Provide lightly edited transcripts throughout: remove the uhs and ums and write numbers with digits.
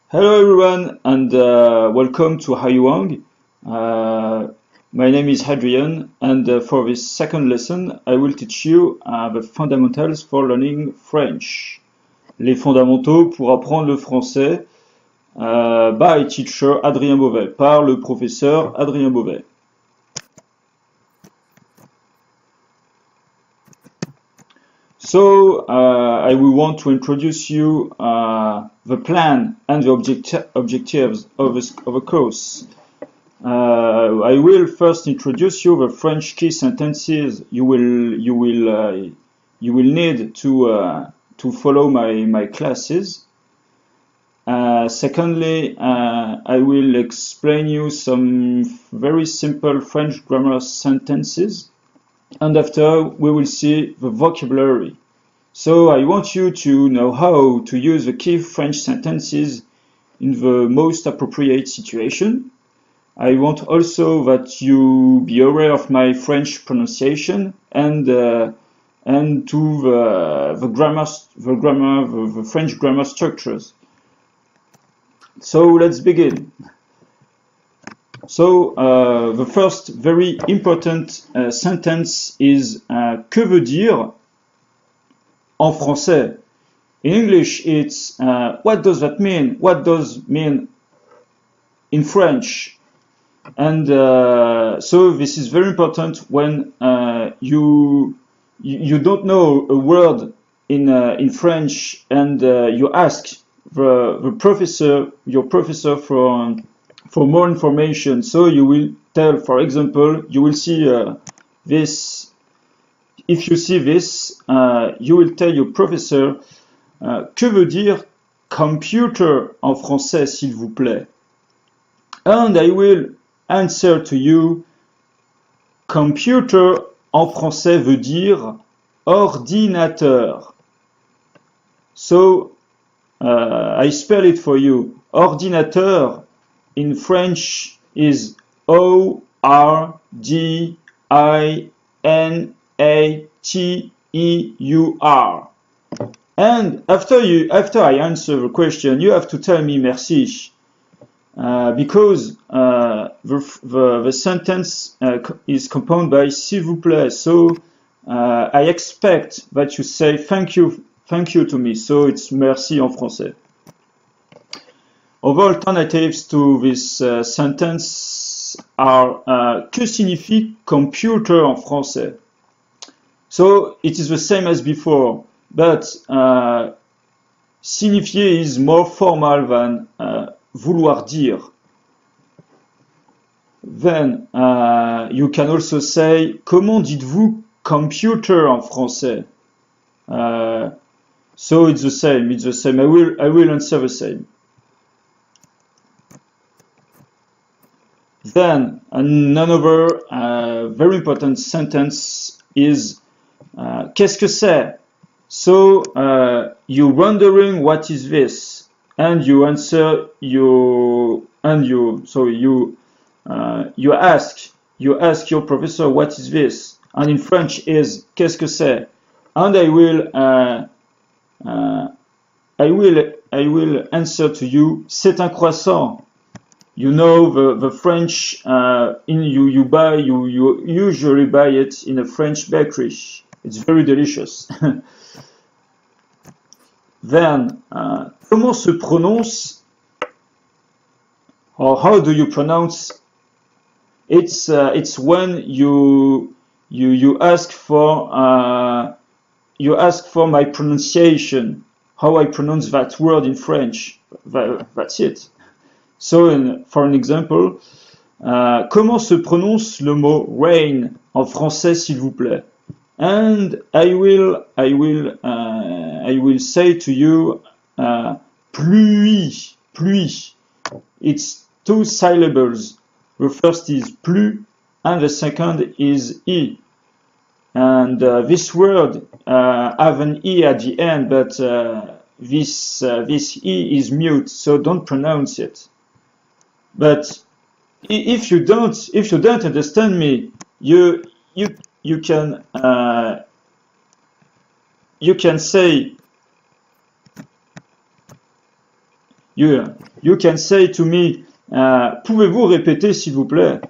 Hello everyone and welcome to Haiwang. My name is Hadrian and for this second lesson I will teach you the fundamentals for learning French. Les fondamentaux pour apprendre le français by teacher Adrien Beauvais, par le professeur Adrien Beauvais. So I will want to introduce you the plan and the objectives of a course. I will first introduce you the French key sentences you will need to follow my classes. Secondly, I will explain you some very simple French grammar sentences. And after, we will see the vocabulary. So I want you to know how to use the key French sentences in the most appropriate situation. I want also that you be aware of my French pronunciation and to the French grammar structures. So let's begin. So the first very important sentence is que veut dire en français. In English it's what does that mean? What does mean in French? And so this is very important when you don't know a word in French and you ask the professor, your professor for more information. So you will tell, for example, you will see this. If you see this, you will tell your professor, que veut dire computer en français, s'il vous plaît? And I will answer to you, computer en français veut dire ordinateur. So I spell it for you. Ordinateur in French is O-R-D-I-N-A-T-E-U-R. And after I answer the question, you have to tell me merci, because the sentence is compounded by s'il vous plaît. So I expect that you say thank you to me. So it's merci en français. Other alternatives to this sentence are que signifie computer en français? So it is the same as before, but signifier is more formal than vouloir dire. Then you can also say comment dites-vous computer en français? So it's the same. I will answer the same. Then another very important sentence is qu'est-ce que c'est? So you're wondering what is this, and you answer you ask your professor what is this, and in French is qu'est-ce que c'est? And I will answer to you c'est un croissant. You know the French you usually buy it in a French bakery. It's very delicious. Then comment se prononce, or how do you pronounce? It's when you ask for my pronunciation, how I pronounce that word in French. That's it. So, for an example, comment se prononce le mot rain en français, s'il vous plaît? And I will say to you, pluie. It's two syllables. The first is plus, and the second is e. And this word have an e at the end, but this e is mute, so don't pronounce it. But if you don't understand me, you can say You can say to me, pouvez-vous répéter s'il vous plaît?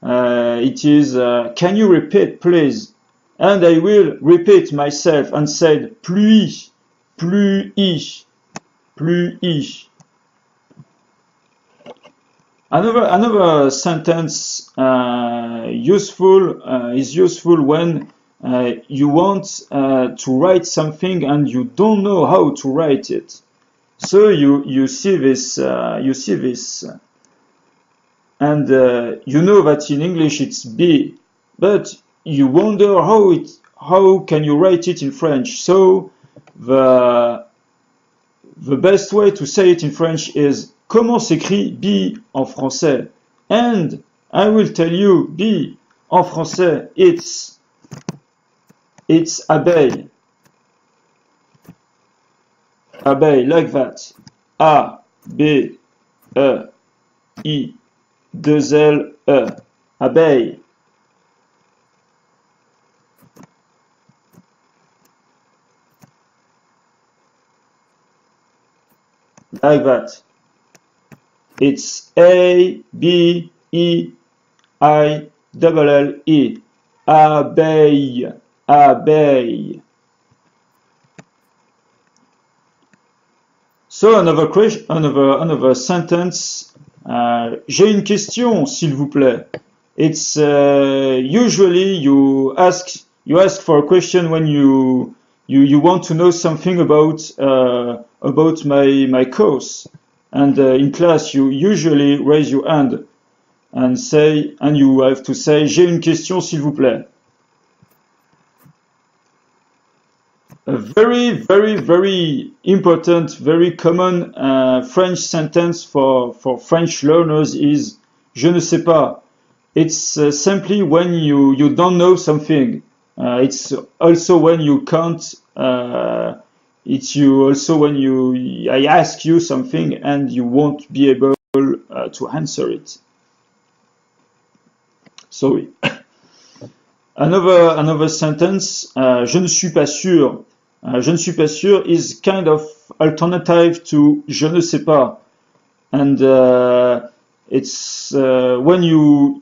It is, can you repeat please? And I will repeat myself and said, pluie, pluie, pluie. Another sentence is useful when you want to write something and you don't know how to write it. So you see this, and you know that in English it's be, but you wonder how can you write it in French. So the best way to say it in French is comment s'écrit be en français, and I will tell you be en français it's abeille. Abeille, like that. A, B, E, I, 2 L, E. Abeille. Like that. It's A, B, E, I, double L, E. Abeille, abeille. So another sentence. J'ai une question, s'il vous plaît. It's usually you ask for a question when you want to know something about my course, and in class you usually raise your hand and you have to say j'ai une question, s'il vous plaît. A very, very, very important, very common French sentence for French learners is je ne sais pas. It's simply when you don't know something. It's also when you can't. It's also when I ask you something and you won't be able to answer it. Sorry. Another sentence. Je ne suis pas sûr. Je ne suis pas sûr is kind of alternative to je ne sais pas, and it's when you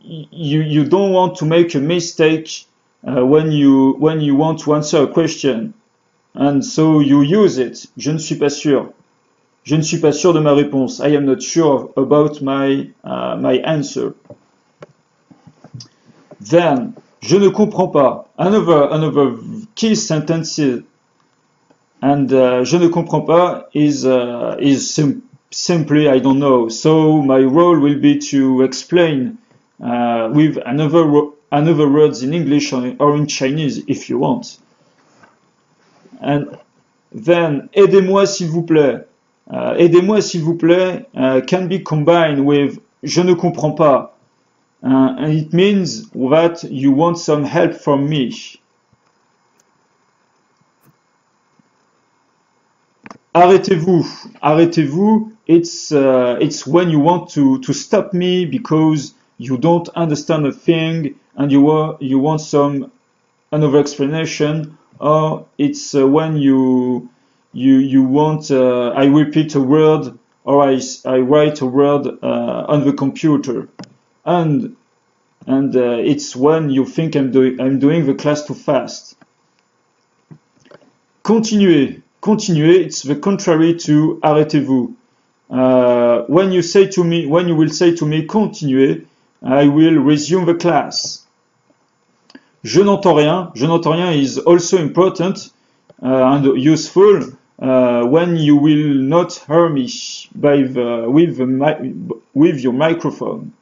don't want to make a mistake when you want to answer a question, and so you use it. Je ne suis pas sûr. Je ne suis pas sûr de ma réponse. I am not sure about my answer. Then je ne comprends pas. Another key sentence. And je ne comprends pas is simply I don't know. So my role will be to explain with another words in English or in Chinese if you want. And then aidez-moi s'il vous plaît. Aidez-moi s'il vous plaît can be combined with je ne comprends pas. And it means that you want some help from me. Arrêtez-vous. Arrêtez-vous. It's when you want to stop me because you don't understand a thing and you want some another explanation, or it's when you want I repeat a word or I write a word on the computer, and it's when you think I'm doing the class too fast. Continuez. Continuez, it's the contrary to arrêtez-vous. When you will say to me, continuez, I will resume the class. Je n'entends rien. Je n'entends rien is also important and useful when you will not hear me with your microphone.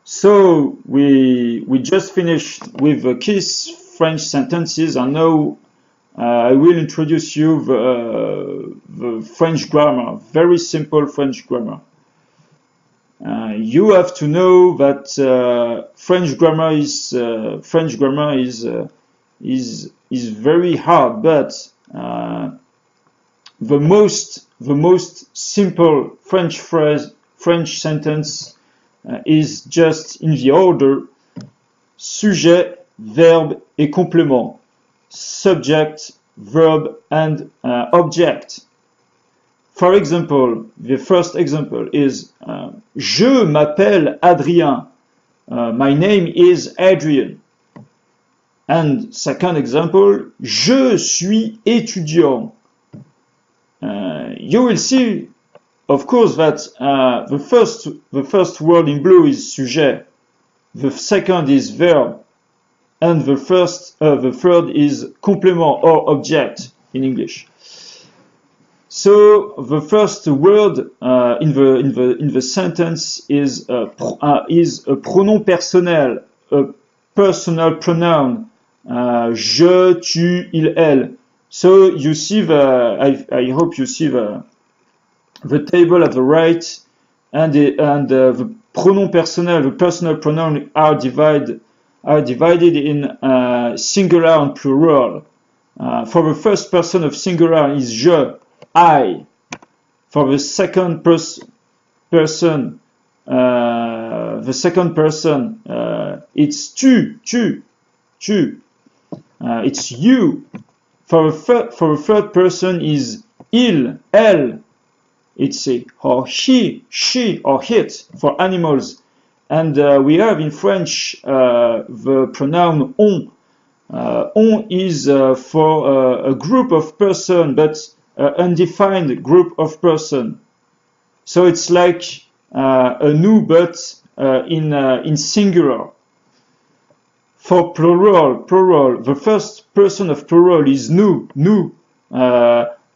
So we just finished with the key French sentences, and now I will introduce you the French grammar, very simple French grammar. You have to know that French grammar is very hard, but the most simple French sentence is just in the order sujet, verbe et complément. subject, verb, and object. For example, the first example is Je m'appelle Adrien. My name is Adrian. And second example, Je suis étudiant. You will see, of course, that the first word in blue is sujet, the second is verb, and the third is complement or object in English. So the first word in the sentence is a pronom personnel, a personal pronoun. Je, tu, il, elle. So you see I hope you see the table at the right, and the pronom personnel, the personal pronoun are divided in singular and plural. For the first person of singular is je, I. For the second person, it's tu. It's you. For the third person is il, elle. It's or he, she, or it for animals. And we have in French the pronoun on. On is for a group of person, but undefined group of person. So it's like a nous, but in singular. For plural, the first person of plural is nous.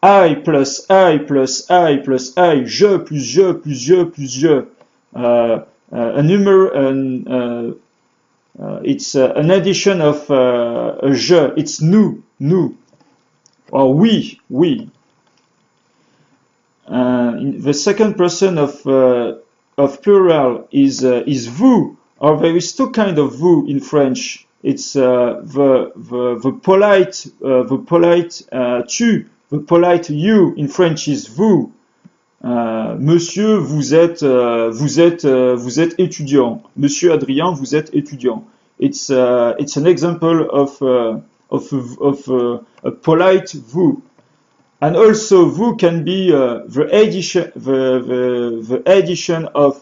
I plus I plus I plus I, je plus je plus je plus je. It's an addition of a je. It's nous, or we. The second person of plural is vous. Or there is two kind of vous in French. It's the polite tu, the polite you in French is vous. Monsieur, vous êtes étudiant. Monsieur Adrien, vous êtes étudiant. It's an example of a polite vous. And also vous can be the addition of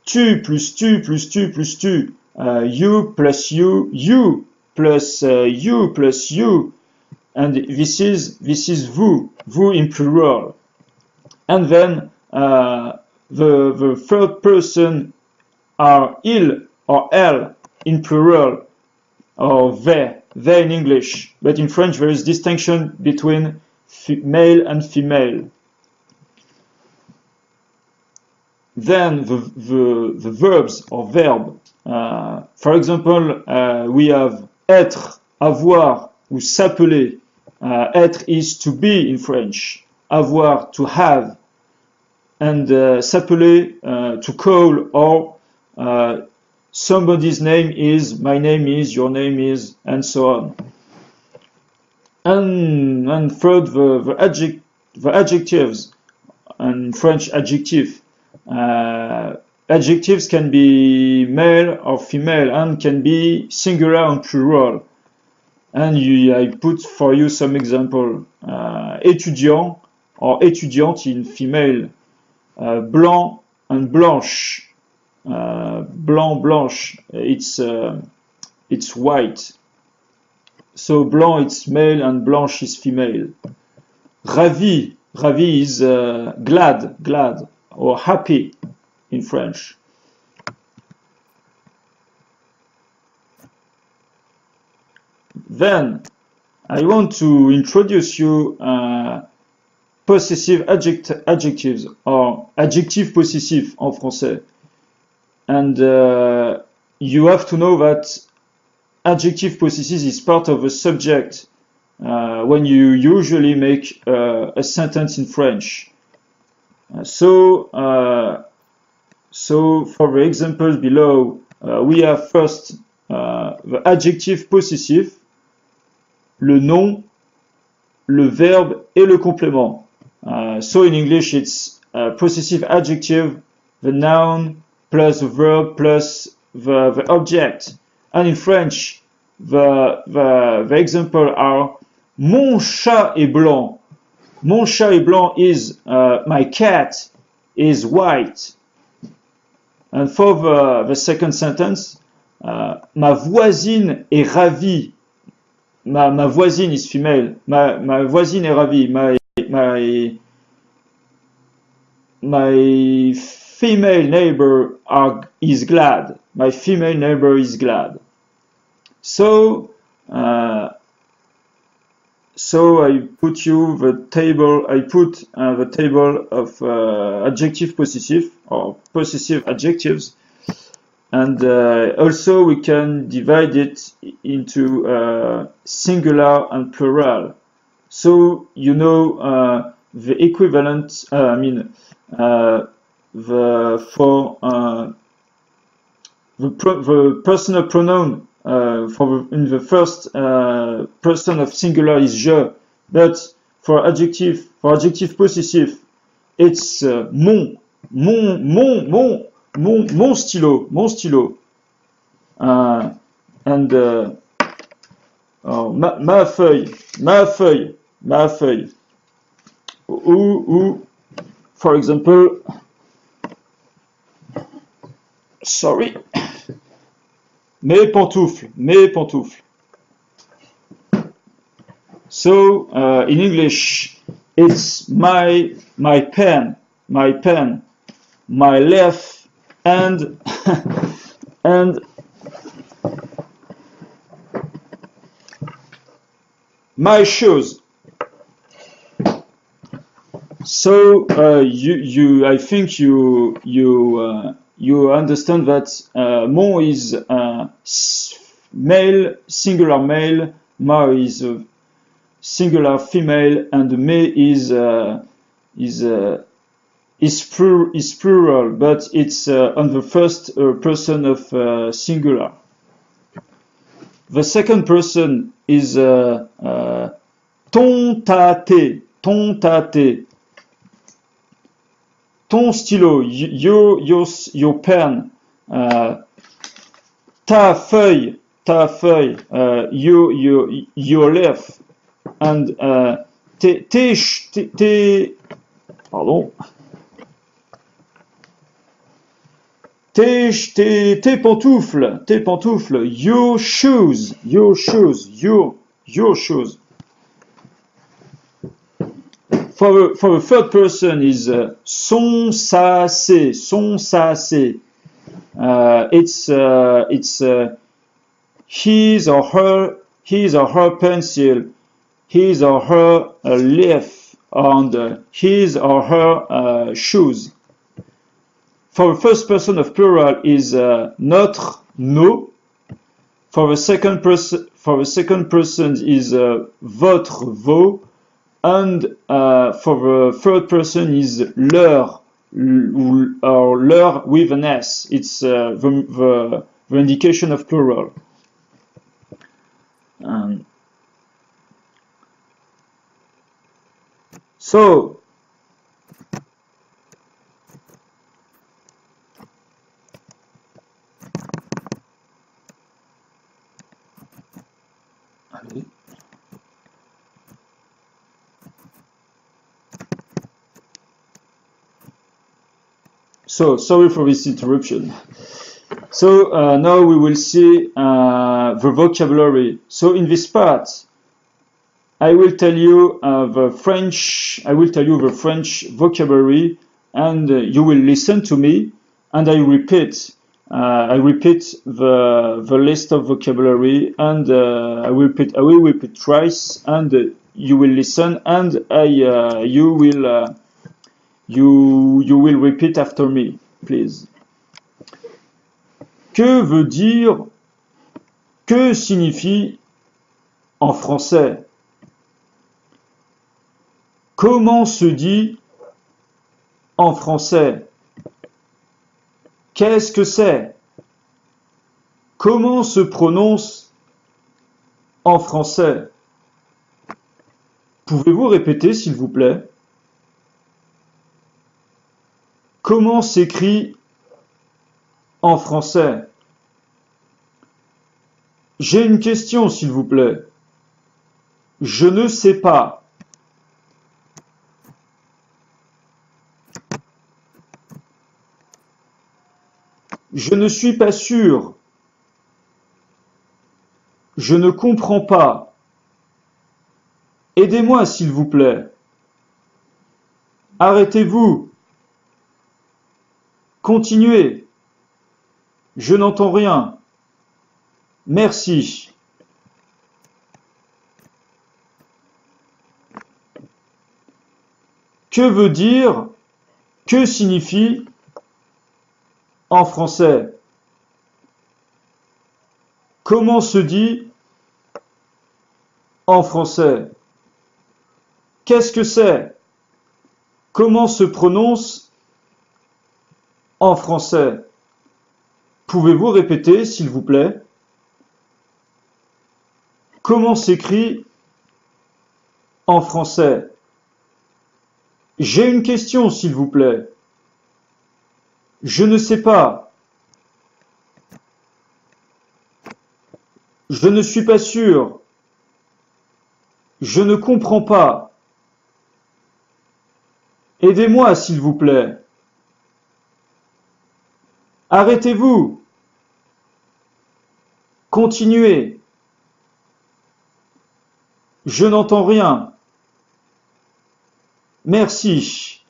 tu plus tu plus tu plus tu, you plus you, you plus you plus you, and this is vous in plural. And then the third person are il or elle in plural, or they in English, but in French there is distinction between male and female. Then the verbs or verb. For example, we have être, avoir, ou s'appeler. Être is to be in French. Avoir, to have. And s'appeler, to call, or somebody's name is, my name is, your name is, and so on. And third, the adjectives. In French, adjective. Adjectives can be male or female and can be singular and plural. And I put for you some example. Étudiant or étudiante in female. Blanc and blanche. Blanc, blanche. It's white. So blanc it's male and blanche is female. Ravi is glad. Or happy in French. Then I want to introduce you possessive adjectives or adjectif possessif en français. And you have to know that adjectif possessif is part of a subject when you usually make a sentence in French. So for the examples below, we have first the adjectif possessif, le nom, le verbe et le complément. So in English it's possessive adjective, the noun plus the verb plus the object. And in French the example are mon chat est blanc. Mon chat est blanc is my cat is white. And for the second sentence, ma voisine est ravie. Ma voisine is female. Ma voisine est ravie. My female neighbor is glad. My female neighbor is glad. So I put you the table. I put the table of adjective possessive or possessive adjectives, and also we can divide it into singular and plural. So you know the equivalent. The personal pronoun in the first person of singular is je, but for adjective possessive, it's mon stylo, and ma feuille, ou for example, sorry, mes pantoufles. So in English, it's my pen, my left and and my shoes. So I think you understand that mon is male, singular male, ma is singular female, and me is plural, but it's on the first person of singular. The second person is ton tâté. Ton stylo, your pen, ta feuille, your left, and tes pantoufles, your shoes. For the third person is son sacé. It's his or her pencil, his or her leaf, and his or her shoes. For the first person of plural is notre, nos. For the second person is votre, vos. And for the third person is leur, or leur with an S. It's the indication of plural. So sorry for this interruption. So now we will see the vocabulary. So in this part, I will tell you the French vocabulary, and you will listen to me, and I repeat the list of vocabulary, and I will repeat twice, and you will listen, and you will repeat after me, please. Que signifie en français? Comment se dit en français? Qu'est-ce que c'est? Comment se prononce en français? Pouvez-vous répéter, s'il vous plaît? Comment s'écrit en français? J'ai une question, s'il vous plaît. Je ne sais pas. Je ne suis pas sûr. Je ne comprends pas. Aidez-moi, s'il vous plaît. Arrêtez-vous. Continuez. Je n'entends rien. Merci. Que veut dire, que signifie en français? Comment se dit en français? Qu'est-ce que c'est? Comment se prononce en français? Pouvez-vous répéter, s'il vous plaît? Comment s'écrit en français? J'ai une question, s'il vous plaît. Je ne sais pas. Je ne suis pas sûr. Je ne comprends pas. Aidez-moi, s'il vous plaît. Arrêtez-vous. Continuez. Je n'entends rien. Merci.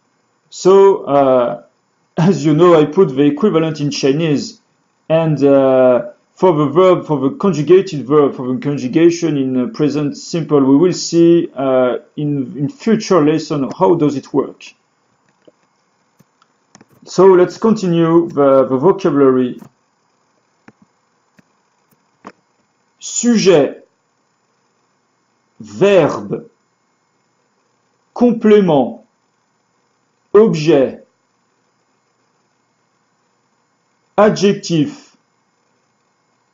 So, as you know, I put the equivalent in Chinese. And for the verb, for the conjugated verb, for the conjugation in present simple, we will see in future lesson how does it work. So let's continue the vocabulary. Sujet, verbe, complément, objet, adjectif,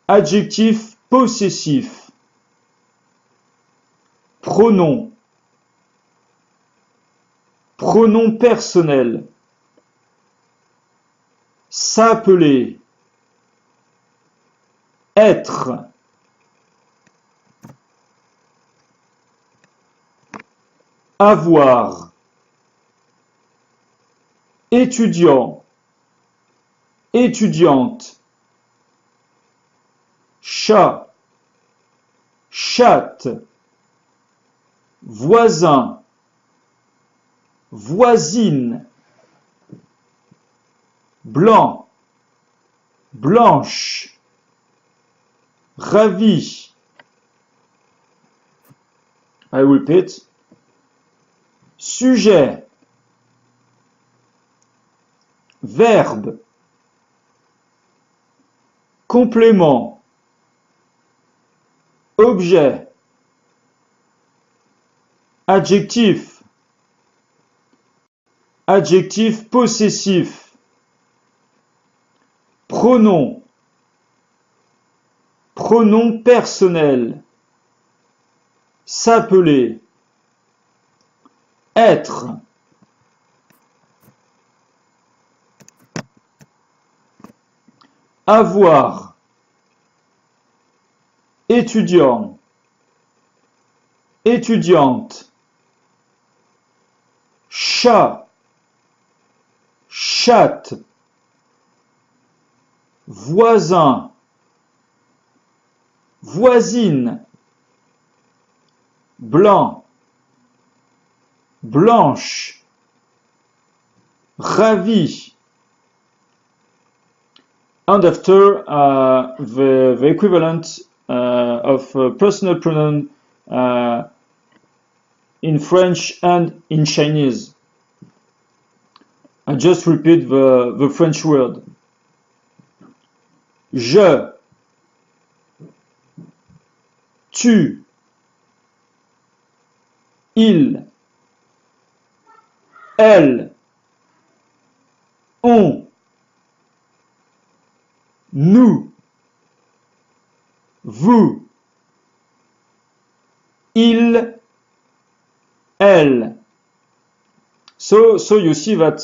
adjectif possessif, pronom, pronom personnel, s'appeler, être, avoir, étudiant, étudiante, chat, chatte, voisin, voisine, blanc, blanche, ravi. I repeat. Sujet, verbe, complément, objet, adjectif, adjectif possessif, pronom, pronom personnel, s'appeler, être, avoir, étudiant, étudiante, chat, chatte, voisin, voisine, blanc, blanche, ravi. And after the equivalent of personal pronoun in French and in Chinese. I just repeat the French word. Je, tu, il, elle, on, nous, vous, il, elle. So you see that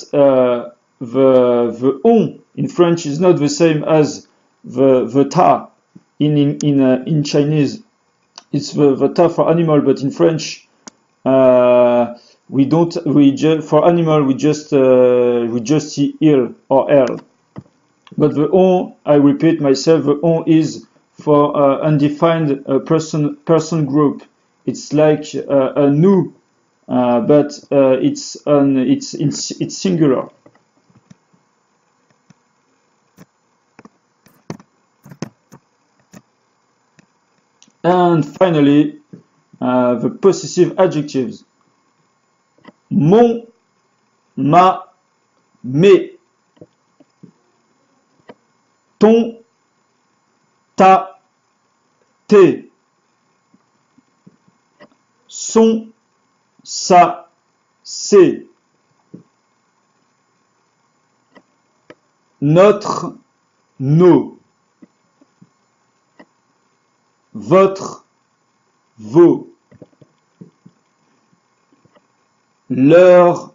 the on in French is not the same as the ta. in Chinese it's the type for animal, but in French for animal we just see il or elle. But the on, I repeat myself, the on is for undefined person group. It's like a nous, but it's singular. And finally, the possessive adjectives. Mon, ma, mes. Ton, ta, tes. Son, sa, ses. Notre, nos. Votre, vos. Leur,